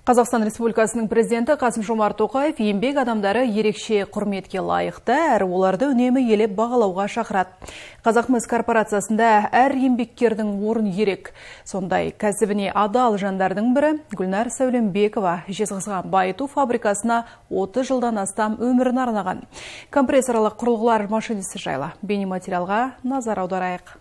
Қазақстан Республикасының президенті Қасым-Жомарт Тоқаев еңбек адамдары ерекше құрметке лайықты, әрі оларды үнемі елеп бағалауға шақырады. Қазақмыс корпорациясында әр еңбеккердің орын ерек. Сондай кәсібіне адал жандардың бірі Гүлнар Сәулембекова Жезқазған байыту фабрикасына 30 жылдан астам өмірін арнаған. Компрессорлық құрылғылар машинасы жайлы бейнематериалға назар аударайық.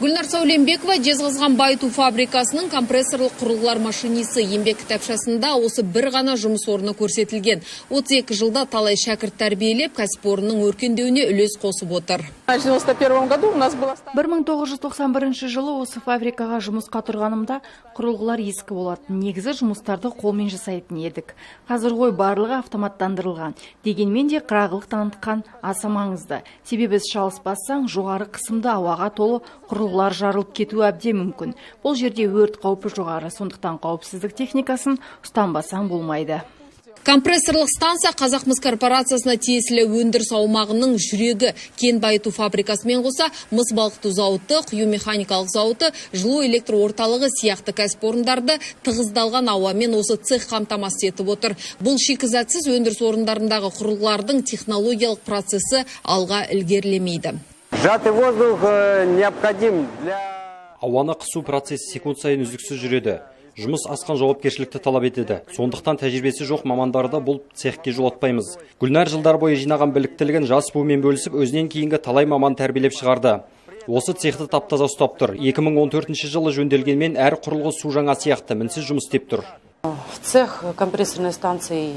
Гүлнар Сәулембекова Жезқазған байыту фабрикасының компрессорлық құрылғылар машинисі. Еңбек кітапшасында осы бір ғана жұмыс орны көрсетілген. 32 жылда талай шәкірт тәрбиелеп, кәсіпорынның өркендеуіне үлес қосып отыр. 1991 жылы осы фабрикаға жұмысқа тұрғанымда құрылғылар ескі болатын. Негізі жұмыстарды қолмен жасайтын едік. Қазір ғой барлығы автоматтандырылған. Дегенмен де қырағылық танытқан аса маңызды. Себебі шалыс бассаң, жоғары қысымды ауаға толы құрылғылар жарылып кетуі әбден мүмкін. Бұл жерде өрт қаупі жоғары, сондықтан қауіпсіздік техникасын ұстанбасаң болмайды. Компрессорлық станция Қазақмыс корпорациясына тиесілі өндіріс аумағының жүрегі. Кен байыту фабрикасымен қоса мыс балқыту зауыты, құю механикалық зауыты, жылу электр орталығы сияқты кәсіпорындарды тығыздалған ауамен осы цех қамтамасыз етіп отыр. Бұл шикізатсыз өндіріс орындарындағы құрылғылардың технологиялық процесі алға ілгерілемейді. Сжатый воздух необходим для... Ауаны қысу процесі секунд сайын үздіксіз жүреді. Жұмыс асқан жауапкершілікті талап етеді. Сондықтан тәжірибесі жоқ мамандарды бұл цехке жолатпаймыз. Гүлнар жылдар бойы жинаған біліктілігін жас буынмен бөлісіп, өзінен кейінгі талай маман тәрбиелеп шығарды. Осы цехты таптаза ұстап тұр. 2014 жылы жөнделгенмен әр құрылғы су жаңа сияқты мінсіз жұмыс істеп тұр. Цех компрессорной станции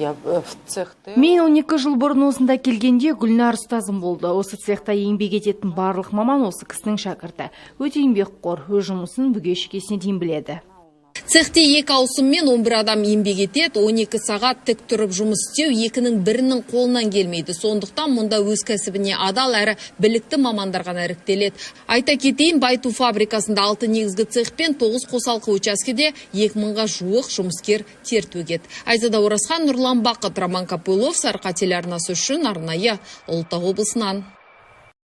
Мен 12 жыл бұрын осында келгенде Гүлнар ұстазым болды. Осы цехта еңбек ететін барлық маман осы кісінің шәкірті. Өте еңбекқор, өз жұмысын бүге-шігесіне дейін біледі. Цехте 2 ауысыммен 11 адам еңбек етеді, 12 сағат тік тұрып жұмыс істеу екінің бірінің қолынан келмейді. Сондықтан мұнда өз кәсібіне адал әрі білікті мамандар ғана іріктеледі. Айта кетейін, байыту фабрикасында 6 негізгі цех пен 9 қосалқы учаскеде 2000-ға жуық жұмыскер тер төгеді. Айзада Оразхан, Нұрлан Бақыт, Роман Капылов, Сарыарқа телеарнасы үшін арнайы Ұлытау облысынан.